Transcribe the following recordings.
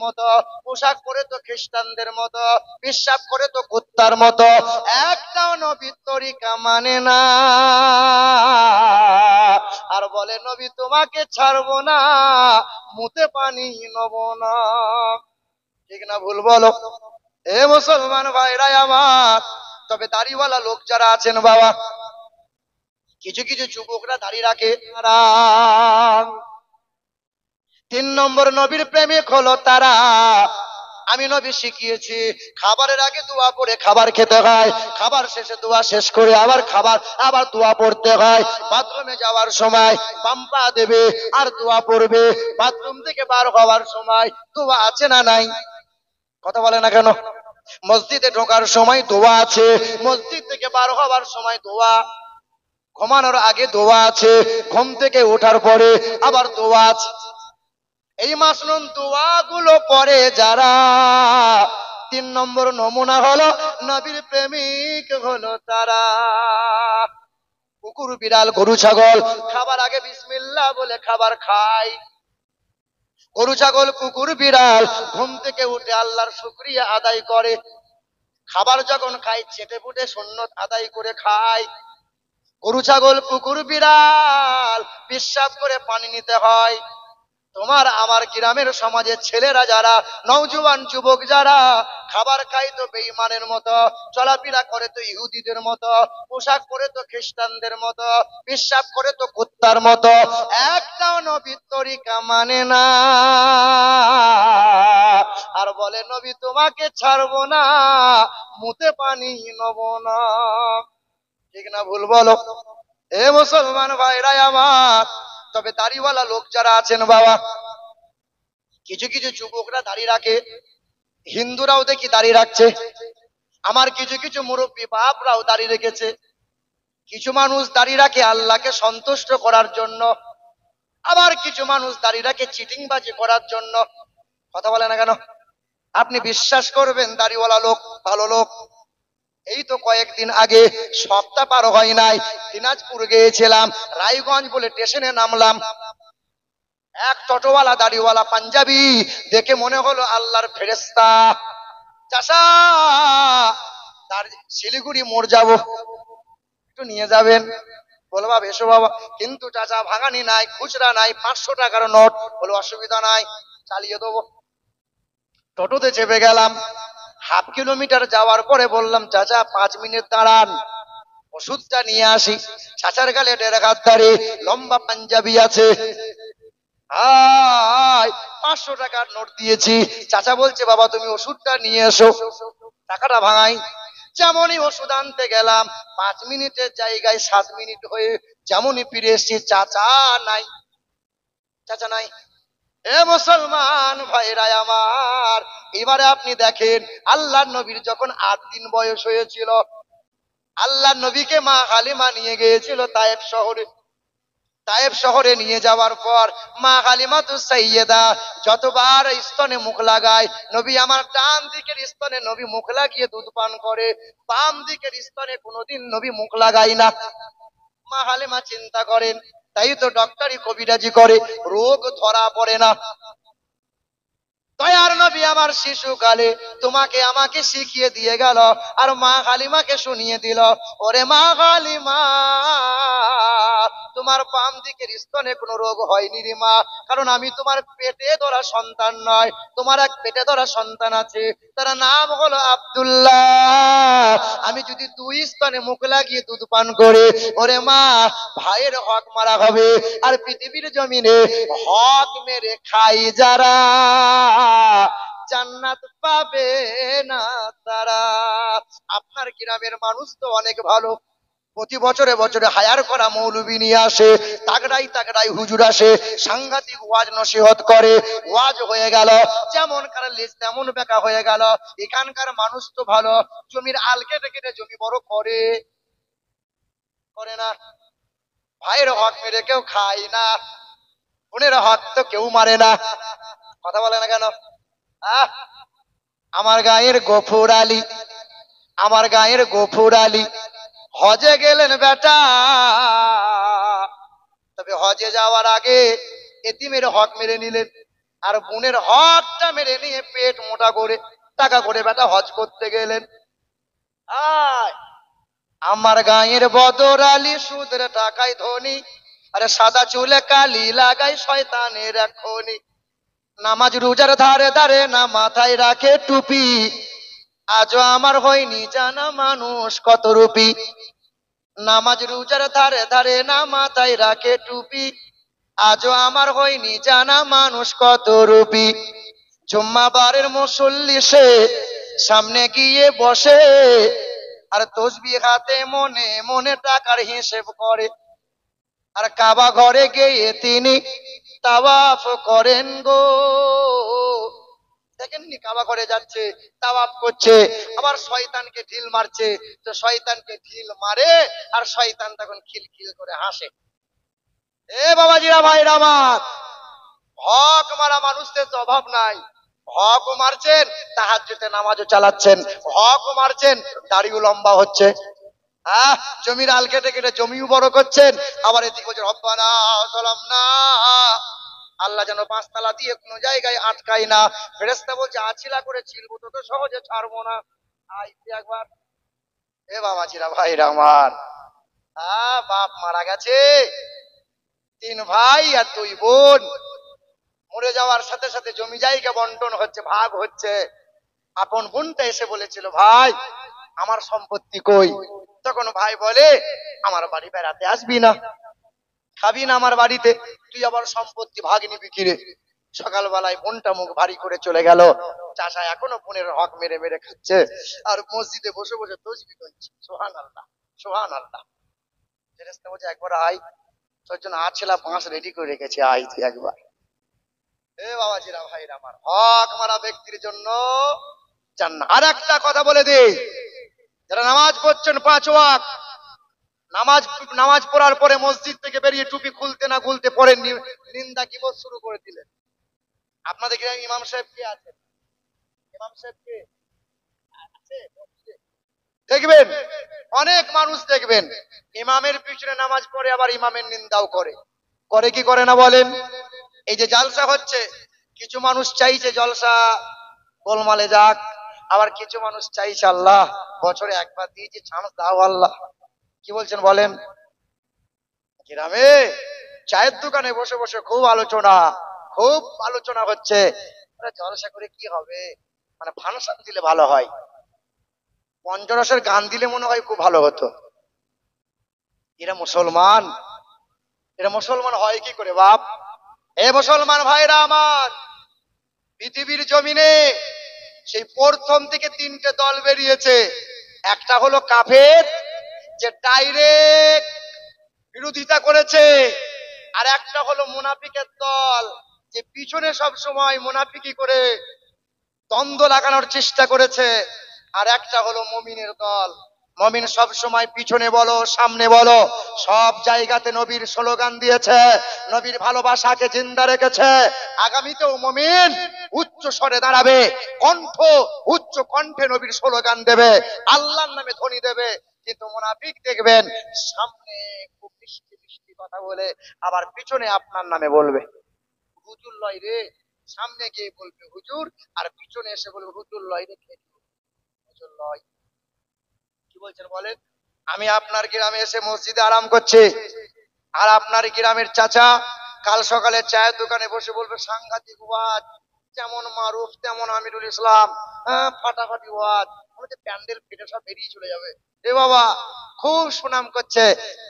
মতো, পোশাক পরে তো খ্রিস্টানদের মতো, বিশ্বাস করে তো কুত্তার মতো, একটাও নবীর তরিকা মানে না। আর বলে নবী তোমাকে ছাড়বো না, মুতে পানি নেব না। ঠিক না ভুল বলো? এ মুসলমান ভাইরাই আমার, তবে দাড়িওয়ালা লোক যারা আছেন বাবা, কিছু কিছু যুবকরা দাড়ি রাখে। 3 নম্বর নবীর প্রেমিক হলো তারা, আমি নবী শিখিয়েছি খাবারের আগে দোয়া পড়ে খাবার খেতে হয়, খাবার শেষে দোয়া শেষ করে আবার দোয়া পড়তে হয়। বাথরুমে যাওয়ার সময় বাম পা দেবে আর দোয়া পড়বে, বাথরুম থেকে বার হওয়ার সময় দোয়া আছে না নাই? কথা বলে না কেন? মসজিদে ঢোকার সময় দোয়া আছে, মসজিদ থেকে বার হওয়ার সময় দোয়া, ঘুমানোর আগে দোয়া আছে, ঘুম থেকে ওঠার পরে আবার দোয়া আছে। এই মাসনুন দোয়াগুলো পড়ে যারা, 3 নম্বর নমুনা হলো নবীর প্রেমিক হলো তারা। কুকুর বিড়াল গরু ছাগল খাবার আগে বিসমিল্লাহ বলে খাবার খায়। গরু ছাগল কুকুর বিড়াল ঘুম থেকে উঠে আল্লাহর শুকরিয়া আদায় করে, খাবার যখন খায় চেটে পুটে সুন্নত আদায় করে খায়। গরু ছাগল কুকুর বিড়াল বিশ্বাস করে পানি নিতে হয়। তোমার আমার গ্রামের সমাজের ছেলেরা যারা, নওজোয়ান যুবক যারা খাবার খায় তো বেঈমানের মতো, চলাফেরা করে তো ইহুদিদের মতো, পোশাক পরে তো খ্রিস্টানদের মতো, বিশ্বাস করে তো কুত্তার মতো, একটাও নবীর তরিকা মানে না। আর বলে নবী তোমাকে ছাড়বো না, মুতে পানি নেব না। ঠিক না ভুল বলো? এ মুসলমান ভাইরাই আমার, তবে দাড়িওয়ালা লোক যারা আছেন বাবা, কিছু কিছু যুবকরা দাড়ি রাখে, হিন্দুরাও দেখি দাড়ি রাখছে, আমার কিছু কিছু মুরব্বী বাপরাও দাড়ি রেখেছে। কিছু মানুষ দাড়ি রাখে আল্লাহকে সন্তুষ্ট করার জন্য, আবার কিছু মানুষ দাড়ি রাখে চিটিংবাজি করার জন্য। কথা বলে না কেন? আপনি বিশ্বাস করবেন দাড়িওয়ালা লোক ভালো লোক। এই তো কয়েকদিন আগে, সপ্তাহ পার হয় নাই, দিনাজপুর গিয়েছিলাম, রায়গঞ্জ বলে স্টেশনে নামলাম। এক টোটোওয়ালা দাড়িওয়ালা পাঞ্জাবি দেখে মনে হলো আল্লাহর ফেরেশতা। চাচা, তার শিলিগুড়ি মোড় যাবো, একটু নিয়ে যাবেন? বলো বাবা এসো বাবা। কিন্তু চাচা ভাঙানি নাই, খুচরা নাই, 500 টাকার নোট। বলো অসুবিধা নাই, চালিয়ে দেবো। টোটোতে চেপে গেলাম। হাফ কিলোমিটার যাওয়ার পরে বললাম চাচা 5 মিনিট দাঁড়ান, ওষুধটা নিয়ে আসি। চাচার গালে 1.5 হাত দাড়ি, লম্বা পাঞ্জাবি আছে। 500 টাকার নোট দিয়েছি। চাচা বলছে বাবা তুমি ওষুধটা নিয়ে এসো। টাকাটা ভাঙাই। যেমনই ওষুধ আনতে গেলাম, 5 মিনিটের জায়গায় 7 মিনিট হয়ে যেমনই ফিরে এসেছি, চাচা নাই। চাচা নাই। এ মুসলমান ভাইরা আমার, এবারে আপনি দেখেন আল্লাহর নবীর যখন 8 দিন বয়স হয়েছিল, আল্লাহর নবীকে মা হালিমা নিয়ে গিয়েছিল তায়েফ শহরে। তায়েফ শহরে নিয়ে যাওয়ার পর মা হালিমাতু সাইয়্যিদা যতবার স্তনে মুখ লাগায়, নবী আমার ডান দিকের স্তনে নবী মুখ লাগিয়ে দুধ পান করে, বাম দিকের স্তনে কোনোদিন নবী মুখ লাগায় না। মা হালিমা চিন্তা করেন, তাই তো ডক্টরি কবিরাজি করে, রোগ ধরা পড়ে না। দয়ার নবী আমার শিশুকালে তোমাকে আমাকে শিখিয়ে দিয়ে গেল, আর মা হালিমাকে শুনিয়ে দিল, ওরে মা হালিমা, তোমার বাম দিকের স্তনে কোনো রোগ হয়নি রে মা, কারণ আমি তোমার পেটে ধরা সন্তান নয়, তোমার এক পেটে ধরা সন্তান আছে, তার নাম হলো আব্দুল্লাহ। আমি যদি 2 স্তনে মুখ লাগিয়ে দুধ পান করে, ওরে মা, ভাইয়ের হক মারা হবে, আর পৃথিবীর জমিনে হক মেরে খাই যারা, জান্নাত পাবে না তারা। আপনার গ্রামের মানুষ তো অনেক ভালো, প্রতি বছরে বছরে হায়ার করা মৌলবি নিয়ে আসে, তাগড়াই তাগড়াই হুজুর আসে, সাংঘাতিক ওয়াজ নসিহত করে, ওয়াজ হয়ে গেল, যেমন কারালিস তেমন বেকা হয়ে গেল। এখানকার মানুষ তো ভালো, জমির আল কেটে কেটে জমি বড় করে, করে না? ভাইয়ের হক মেরে কেউ খায় না, বোনের হক তো কেউ মারে না। কথা বলে না কেন? আমার গায়ের গফুর আলী, আমার গায়ের গফুর আলী হজে গেলেন বেটা, তবে হজে যাওয়ার আগে এতিমের হক মেরে নিলেন। আর বোনের হকটা মেরে নিয়ে পেট মোটা করে টাকা করে বেটা হজ করতে গেলেন। আয় আমার গাঁয়ের বদর আলী সুদের টাকায় ধনী, আরে সাদা চুলে কালি লাগাই শয়তানের এখনি, নামাজ রোজার ধারে ধারে না মাথায় রাখে টুপি, আজও আমার হয়নি জানা মানুষ কত রূপী। নামাজ রোজার ধারে ধারে না মাথায় রাখে টুপি, আজও আমার হয়নি জানা মানুষ কত রূপী। জুম্মাবারের মুসল্লি সে সামনে গিয়ে বসে, আর তসবিহ হাতে মনে মনে টাকার হিসেব করে, আর কাবা ঘরে গিয়ে তিনি তাওয়াফ করেন গো। দেখেননি কাবা ঘরে যাচ্ছে, তাওয়াফ করছে, আবার শয়তানকে ঢিল মারছে, তো শয়তানকে ঢিল মারে আর শয়তান তখন খিলখিল করে হাসে। এ বাবাজিরা ভাইরা আমার, হক মারা মানুষদের তো অভাব নাই। হক মারছেন, তাহাজ্জুদে নামাজও চালাচ্ছেন, হক মারছেন, দাড়িও লম্বা হচ্ছে, জমির আল কেটে কেটে জমিও বড় করছেন, আবার এদিকে বলছেন রব্বানা যালামনা, আল্লাহ যেন পাঁচতলা দিয়ে কোনো জায়গায় আটকায় না। ফেরেশতা বলছে আছিলা করে ছিলবো, তো সহজে ছাড়বো না। আইতে একবার। এ বাবাজিরা ভাইরা আমার, বাপ মারা গেছে, 3 ভাই আর 2 বোন, মরে যাওয়ার সাথে সাথে জমি জায়গা বন্টন হচ্ছে, ভাগ হচ্ছে। আপন বোনটা এসে বলেছিল ভাই আমার সম্পত্তি কই? তখন ভাই বলে আমার বাড়ি বেড়াতে আসবি না, খাবি না আমার বাড়িতে, তুই আবার সম্পত্তি ভাগ নিবি কিরে? সকালবেলায় বোনটা মুখ ভারী করে চলে গেল। চাচা এখনো বোনের হক মেরে মেরে খাচ্ছে, আর মসজিদে বসে বসে তসবিহ করছে, সুবহানাল্লাহ সুবহানাল্লাহ। ফেরেশতা বলছে একবার আয়, তোর জন্য আছলা বাঁশ রেডি করে রেখেছে, আয় তুই একবার। এ বাবাজিরা ভাইরা আমার, হক মারা ব্যক্তির জন্য জান্নাত। আর একটা কথা বলে দিই, যারা নামাজ পড়ছেন 5 ওয়াক্ত, নামাজ পড়ার পরে মসজিদ থেকে বেরিয়ে টুপি খুলতে না খুলতে পরে নিন্দা কিবোধ শুরু করে দিলেন। আপনাদের গ্রামে ইমাম সাহেব কে আছেন? ইমাম সাহেব কে আছে? দেখবেন অনেক মানুষ দেখবেন ইমামের পিছনে নামাজ পড়ে আবার ইমামের নিন্দাও করে। করে কি করে না বলেন? এই যে জালসা হচ্ছে, কিছু মানুষ চাইছে জলসা গোলমালে যাক, আবার কিছু মানুষ চাইছে আল্লাহ বছরে একবার দিয়েছি, চান্স দাও আল্লাহ। কি বলছেন বলেন? গ্রামে চায়ের দোকানে বসে বসে খুব আলোচনা হচ্ছে, জলসা করে কি হবে, মানে ফাংশন দিলে ভালো হয়, পঞ্চরসের গান দিলে মনে হয় খুব ভালো হতো। এরা মুসলমান হয় কি করে বাপ? এ মুসলমান ভাইরা আমার, পৃথিবীর জমিনে সেই প্রথম থেকে 3টে দল বেরিয়েছে। একটা হলো কাফের, যে ডাইরেক্ট বিরোধিতা করেছে, আর একটা হলো মুনাফিকের দল, যে পিছনে সব সময় মুনাফিকি করে দ্বন্দ্ব লাগানোর চেষ্টা করেছে, আর একটা হলো মুমিনের দল। মুমিন সব সময় পিছনে বলো সামনে বলো সব জায়গাতে নবীর স্লোগান দিয়েছে, নবীর ভালোবাসাকে জিন্দা রেখেছে। আগামীতেও মুমিন উচ্চ স্বরে দাঁড়াবে, উচ্চ কণ্ঠে নবীর স্লোগান দেবে, আল্লাহর নামে ধ্বনি দেবে। কিন্তু মুনাফিক দেখবেন সামনে খুব মিষ্টি মিষ্টি কথা বলে আবার পিছনে আপনার নামে বলবে। হুজুর লয় রে, সামনে গিয়ে বলবে হুজুর, আর পিছনে এসে বলবে হুজুর লয় রে, হুজুর লয়। কি বলছেন বলেন? আমি আপনার গ্রামে এসে মসজিদে আরাম করছি, আর আপনার গ্রামের চাচা কাল সকালে চায়ের দোকানে বসে বলবে সাংঘাতিক ওয়াজ, যেমন মারুফ তেমন আমিরুল ইসলাম, ফাটাফাটি ওয়াজ, আমাদের প্যান্ডেল ফেটে সব বেরিয়ে চলে যাবে। এ বাবা খুব সুনাম করছে,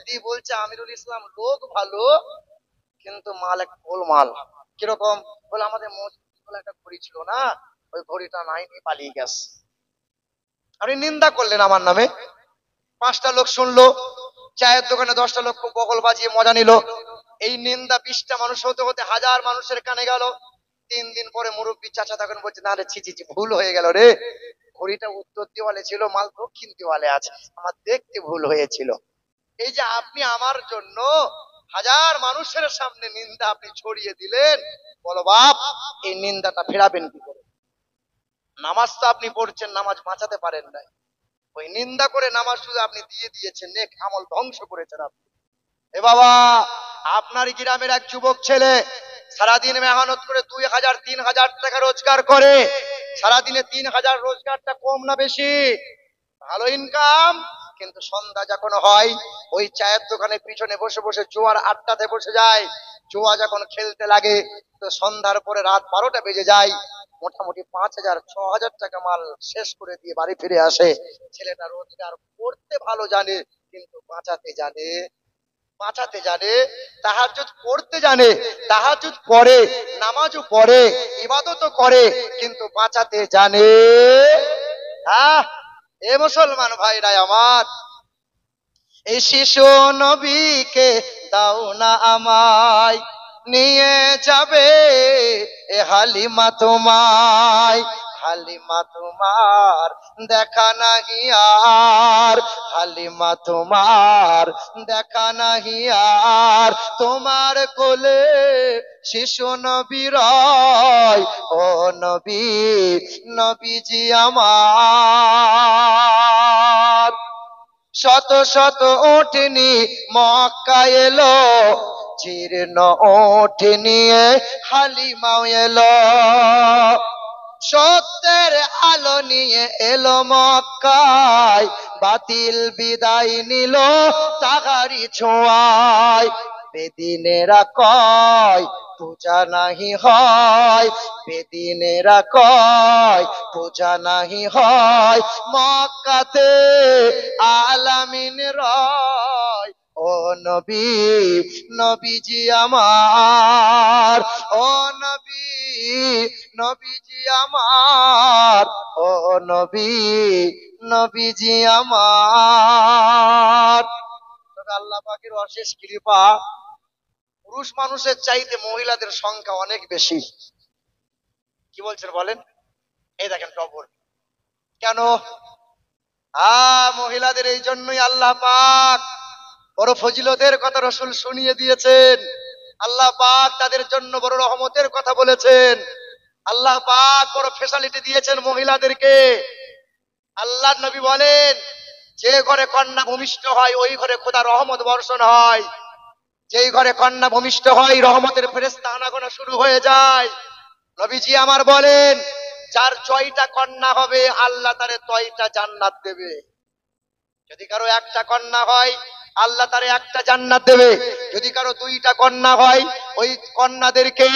দি বলছে আমিরুল ইসলাম লোক ভালো কিন্তু মাল এক গোলমাল। কিরকম? বলে আমাদের মসজিদ একটা ঘড়ি ছিল না, ওই ঘড়িটা নাই, নিয়ে পালিয়ে গেছে। আপনি নিন্দা করলেন আমার নামে, 5টা লোক শুনলো, চায়ের দোকানে 10টা লোক খুব বগল বাজিয়ে মজা নিল। এই নিন্দা 20টা মানুষ হতে হতে 1000 মানুষের কানে গেল। 3 দিন পরে মুরব্বী চাচা তখন বলছে না রে, ছি ভুল হয়ে গেল রে, ঘড়িটা উত্তর দেওয়ালে ছিল, মাল দক্ষিণ দেওয়ালে আছে, আমার দেখতে ভুল হয়েছিল। এই যে আপনি আমার জন্য 1000 মানুষের সামনে নিন্দা আপনি ছড়িয়ে দিলেন, বলো বাপ এই নিন্দাটা ফেরাবেন কি করে? নামাজ তো আপনি পড়ছেন, নামাজ বাঁচাতে পারেন নাই, ওই নিন্দা করে নামাজ শুধু আপনি দিয়ে দিয়েছেন, নেক আমল ধ্বংস করেছেন আপনি। এ বাবা, আপনার গ্রামের এক যুবক ছেলে সারাদিন মেহনত করে 2000-3000 টাকা রোজগার করে, সারাদিনে 3000 রোজগারটা কম না বেশি? ভালো ইনকাম। কিন্তু সন্ধ্যা যখন হয় ওই চায়ের দোকানের পিছনে বসে বসে জুয়ার আড্ডাতে বসে যায়। জুয়া যখন খেলতে লাগে তো সন্ধ্যার পরে রাত 12টা বেজে যায়, মোটামুটি 5000-6000 টাকা মাল শেষ করে দিয়ে বাড়ি ফিরে আসে। ছেলেটা রোজগার করতে ভালো জানে কিন্তু বাঁচাতে জানে, বাঁচাতে জানে, তাহাজ্জুদ পড়তে জানে, তাহাজ্জুদ পড়ে, নামাজও পড়ে, ইবাদতও করে, কিন্তু বাঁচাতে জানে। হ্যাঁ, এ মুসলমান ভাইরা আমার, এই শিশু নবীকে দাও না আমায়, নিয়ে যাবে এ হালিমা তোমায়। হালিমা তোমার দেখা নাহি আর, হালিমা তোমার দেখা নাহি আর, তোমার কোলে শিশু নবী রয়, ও নবী, নবীজি আমার। শত শত ওঠনি মক্কা এলো, জীর্ণ ওঠ নিয়ে হালিমাও এলো। সত্যের আলো নিয়ে এলো মক্কায়, বাতিল বিদায় নিল তাহারি ছোঁয়ায়। বেদিনেরা কয় পূজা নাহি হয়, বেদিনেরা কয় পূজা নাহি হয়, মক্কাতে আলামিন রয়, ও নবী, নবীজি আমার। ও নবী, নবীজি আমার। ও নবী, নবীজি আমার। তবে আল্লাহ পাকের অশেষ কৃপা, পুরুষ মানুষের চাইতে মহিলাদের সংখ্যা অনেক বেশি। কি বলছেন বলেন? এই দেখেন টবর কেন? মহিলাদের এই জন্যই আল্লাহ পাক বড় ফজিলতের কথা রসুল শুনিয়ে দিয়েছেন। আল্লাহ পাক তাদের জন্য বড় রহমতের কথা বলেছেন। আল্লাহ পাক বড় ফেসিলিটি দিয়েছেন মহিলাদেরকে। আল্লাহর নবী বলেন, যে ঘরে কন্যা ভূমিষ্ঠ হয় ওই ঘরে খোদা রহমত বর্ষণ হয়। যেই ঘরে কন্যা ভূমিষ্ঠ হয় রহমতের ফেরেশতা আনাগোনা শুরু হয়ে যায়। নবীজি আমার বলেন, যার 6টা কন্যা হবে আল্লাহ তারে 6টা জান্নাত দেবে। যদি কারো একটা কন্যা হয় আল্লাহ তারে একটা জান্নাত দেবে। যদি কারো 2টা কন্যা হয় ওই কন্যাদেরকে